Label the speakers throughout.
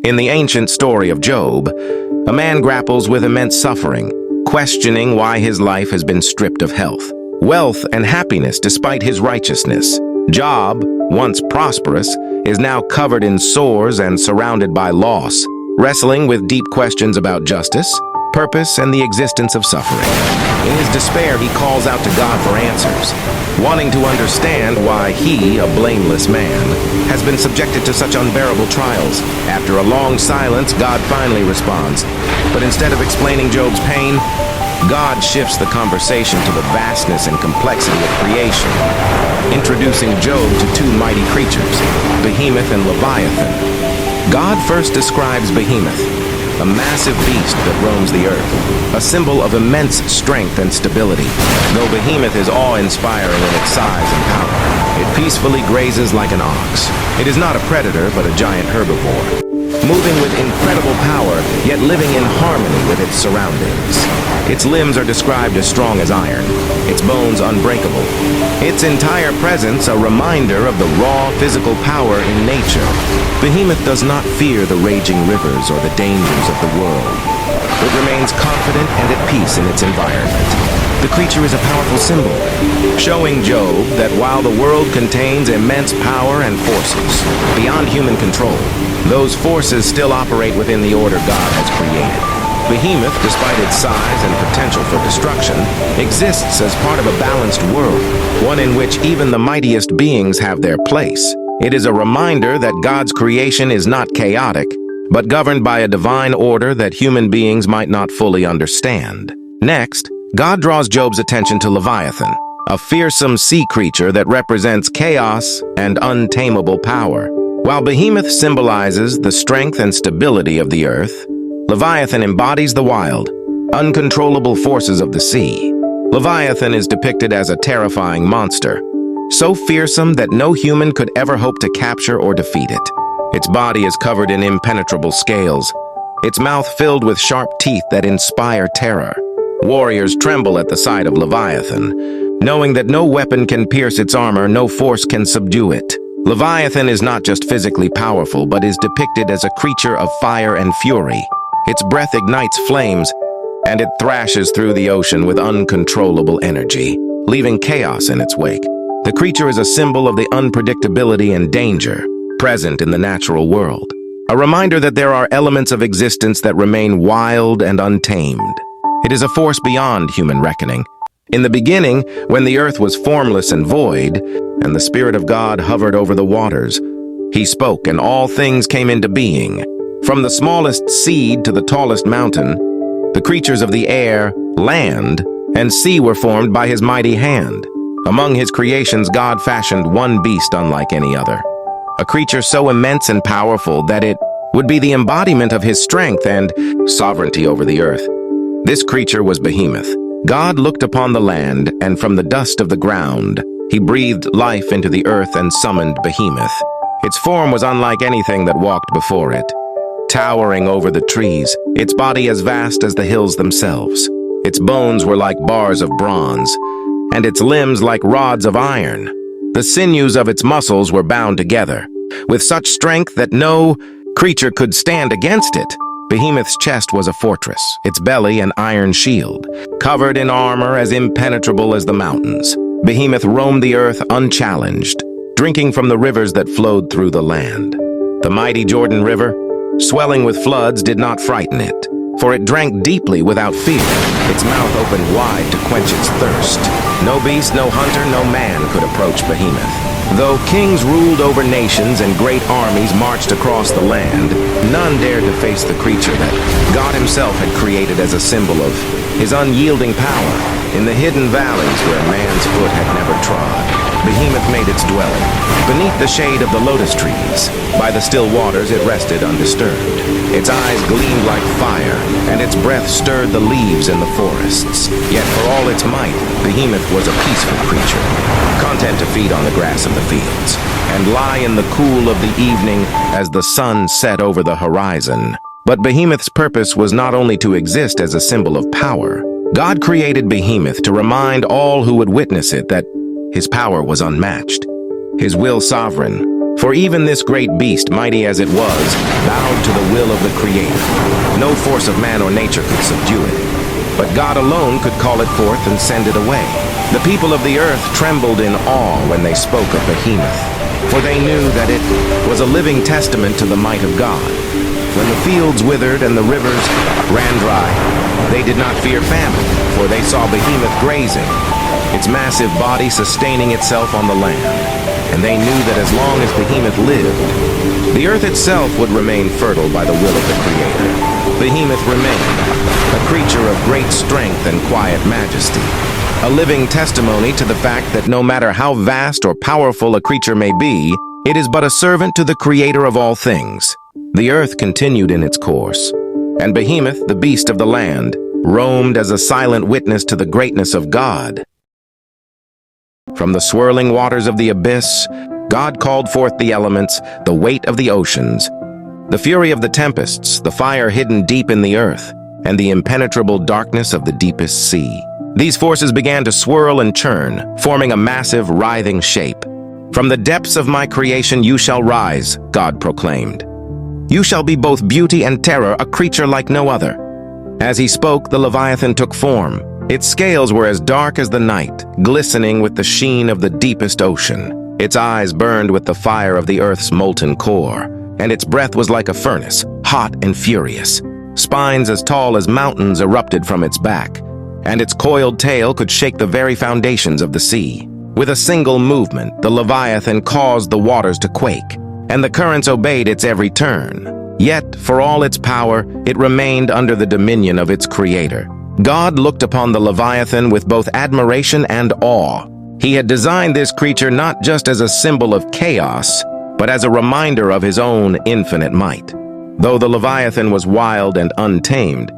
Speaker 1: In the ancient story of Job, a man grapples with immense suffering, questioning why his life has been stripped of health, wealth, and happiness despite his righteousness. Job, once prosperous, is now covered in sores and surrounded by loss, wrestling with deep questions about justice, purpose, and the existence of suffering. In his despair, he calls out to God for answers, wanting to understand why he, a blameless man, has been subjected to such unbearable trials. After a long silence, God finally responds. But instead of explaining Job's pain, God shifts the conversation to the vastness and complexity of creation, introducing Job to two mighty creatures, Behemoth and Leviathan. God first describes Behemoth, a massive beast that roams the earth, a symbol of immense strength and stability. Though Behemoth is awe-inspiring in its size and power, it peacefully grazes like an ox. It is not a predator, but a giant herbivore, moving with incredible power, yet living in harmony with its surroundings. Its limbs are described as strong as iron, its bones unbreakable. Its entire presence a reminder of the raw physical power in nature. Behemoth does not fear the raging rivers or the dangers of the world. It remains confident and at peace in its environment. The creature is a powerful symbol, showing Job that while the world contains immense power and forces beyond human control, those forces still operate within the order God has created. Behemoth, despite its size and potential for destruction, exists as part of a balanced world, one in which even the mightiest beings have their place. It is a reminder that God's creation is not chaotic, but governed by a divine order that human beings might not fully understand. Next, God draws Job's attention to Leviathan, a fearsome sea creature that represents chaos and untamable power. While Behemoth symbolizes the strength and stability of the earth, Leviathan embodies the wild, uncontrollable forces of the sea. Leviathan is depicted as a terrifying monster, so fearsome that no human could ever hope to capture or defeat it. Its body is covered in impenetrable scales, its mouth filled with sharp teeth that inspire terror. Warriors tremble at the sight of Leviathan, knowing that no weapon can pierce its armor, no force can subdue it. Leviathan is not just physically powerful, but is depicted as a creature of fire and fury. Its breath ignites flames, and it thrashes through the ocean with uncontrollable energy, leaving chaos in its wake. The creature is a symbol of the unpredictability and danger present in the natural world, a reminder that there are elements of existence that remain wild and untamed. It is a force beyond human reckoning. In the beginning, when the earth was formless and void, and the Spirit of God hovered over the waters, He spoke, and all things came into being. From the smallest seed to the tallest mountain, the creatures of the air, land, and sea were formed by His mighty hand. Among His creations, God fashioned one beast unlike any other, a creature so immense and powerful that it would be the embodiment of His strength and sovereignty over the earth. This creature was Behemoth. God looked upon the land, and from the dust of the ground, He breathed life into the earth and summoned Behemoth. Its form was unlike anything that walked before it. Towering over the trees, its body as vast as the hills themselves. Its bones were like bars of bronze, and its limbs like rods of iron. The sinews of its muscles were bound together, with such strength that no creature could stand against it. Behemoth's chest was a fortress, its belly an iron shield, covered in armor as impenetrable as the mountains. Behemoth roamed the earth unchallenged, drinking from the rivers that flowed through the land. The mighty Jordan River, swelling with floods, did not frighten it, for it drank deeply without fear, its mouth opened wide to quench its thirst. No beast, no hunter, no man could approach Behemoth. Though kings ruled over nations and great armies marched across the land, none dared to face the creature that God Himself had created as a symbol of His unyielding power. In the hidden valleys where man's foot had never trod, Behemoth made its dwelling. Beneath the shade of the lotus trees, by the still waters, it rested undisturbed. Its eyes gleamed like fire, and its breath stirred the leaves in the forests. Yet for all its might, Behemoth was a peaceful creature, content to feed on the grass of the fields, and lie in the cool of the evening as the sun set over the horizon. But Behemoth's purpose was not only to exist as a symbol of power. God created Behemoth to remind all who would witness it that His power was unmatched, His will sovereign, For even this great beast, mighty as it was, bowed to the will of the Creator. No force of man or nature could subdue it, but God alone could call it forth and send it away. The people of the earth trembled in awe when they spoke of Behemoth, for they knew that it was a living testament to the might of God. When the fields withered and the rivers ran dry, they did not fear famine, for they saw Behemoth grazing, its massive body sustaining itself on the land. And they knew that as long as Behemoth lived, the earth itself would remain fertile by the will of the Creator. Behemoth remained, a creature of great strength and quiet majesty, a living testimony to the fact that no matter how vast or powerful a creature may be, it is but a servant to the Creator of all things. The earth continued in its course, and Behemoth, the beast of the land, roamed as a silent witness to the greatness of God. From the swirling waters of the abyss, God called forth the elements, the weight of the oceans, the fury of the tempests, the fire hidden deep in the earth, and the impenetrable darkness of the deepest sea. These forces began to swirl and churn, forming a massive, writhing shape. "From the depths of my creation you shall rise," God proclaimed. "You shall be both beauty and terror, a creature like no other." As he spoke, the Leviathan took form. Its scales were as dark as the night, glistening with the sheen of the deepest ocean. Its eyes burned with the fire of the earth's molten core, and its breath was like a furnace, hot and furious. Spines as tall as mountains erupted from its back, and its coiled tail could shake the very foundations of the sea. With a single movement, the Leviathan caused the waters to quake, and the currents obeyed its every turn. Yet, for all its power, it remained under the dominion of its Creator. God looked upon the Leviathan with both admiration and awe. He had designed this creature not just as a symbol of chaos, but as a reminder of his own infinite might. Though the Leviathan was wild and untamed,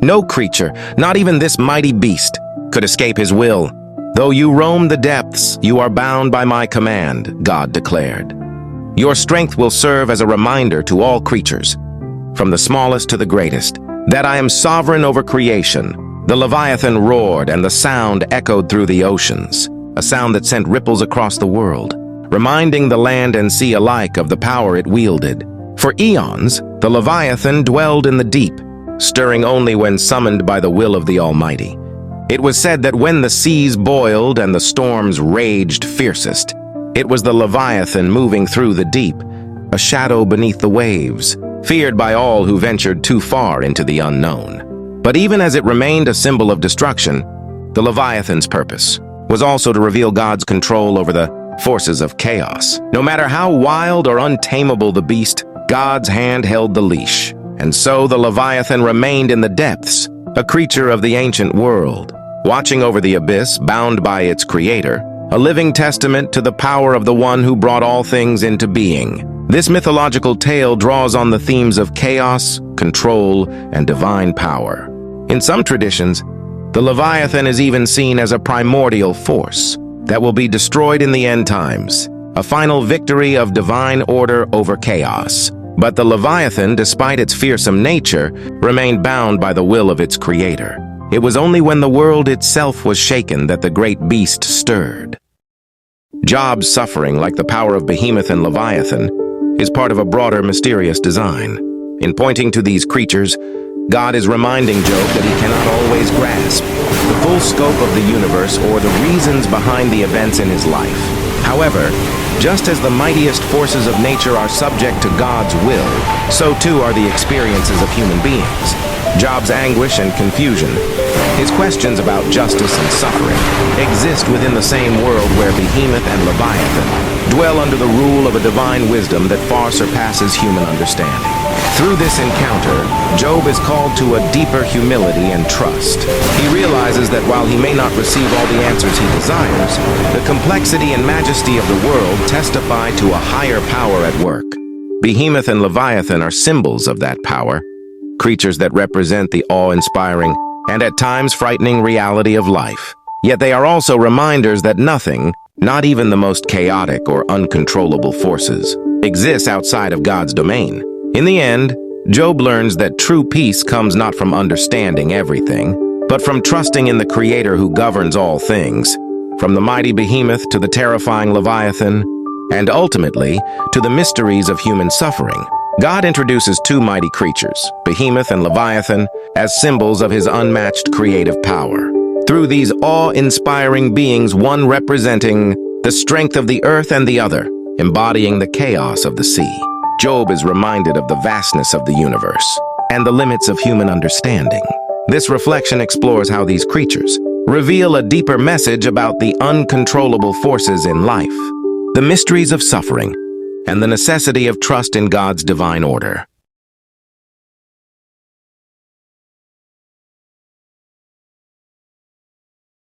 Speaker 1: no creature, not even this mighty beast, could escape his will. "Though you roam the depths, you are bound by my command," God declared. "Your strength will serve as a reminder to all creatures, from the smallest to the greatest, that I am sovereign over creation." The Leviathan roared, and the sound echoed through the oceans, a sound that sent ripples across the world, reminding the land and sea alike of the power it wielded. For eons, the Leviathan dwelled in the deep, stirring only when summoned by the will of the Almighty. It was said that when the seas boiled and the storms raged fiercest, it was the Leviathan moving through the deep, a shadow beneath the waves, feared by all who ventured too far into the unknown. But even as it remained a symbol of destruction, the Leviathan's purpose was also to reveal God's control over the forces of chaos. No matter how wild or untamable the beast, God's hand held the leash. And so the Leviathan remained in the depths, a creature of the ancient world, watching over the abyss, bound by its Creator, a living testament to the power of the one who brought all things into being. This mythological tale draws on the themes of chaos, control, and divine power. In some traditions, the Leviathan is even seen as a primordial force that will be destroyed in the end times, a final victory of divine order over chaos. But the Leviathan, despite its fearsome nature, remained bound by the will of its Creator. It was only when the world itself was shaken that the great beast stirred. Job's suffering, like the power of Behemoth and Leviathan, is part of a broader, mysterious design. In pointing to these creatures, God is reminding Job that he cannot always grasp the full scope of the universe or the reasons behind the events in his life. However, just as the mightiest forces of nature are subject to God's will, so too are the experiences of human beings. Job's anguish and confusion, his questions about justice and suffering, exist within the same world where Behemoth and Leviathan dwell under the rule of a divine wisdom that far surpasses human understanding. Through this encounter, Job is called to a deeper humility and trust. He realizes that while he may not receive all the answers he desires, the complexity and majesty of the world testify to a higher power at work. Behemoth and Leviathan are symbols of that power, creatures that represent the awe-inspiring and at times frightening reality of life. Yet they are also reminders that nothing, not even the most chaotic or uncontrollable forces, exists outside of God's domain. In the end, Job learns that true peace comes not from understanding everything, but from trusting in the Creator who governs all things. From the mighty Behemoth to the terrifying Leviathan, and ultimately to the mysteries of human suffering. God introduces two mighty creatures, Behemoth and Leviathan, as symbols of his unmatched creative power. Through these awe-inspiring beings, one representing the strength of the earth and the other, embodying the chaos of the sea, Job is reminded of the vastness of the universe and the limits of human understanding. This reflection explores how these creatures reveal a deeper message about the uncontrollable forces in life, the mysteries of suffering, and the necessity of trust in God's divine order.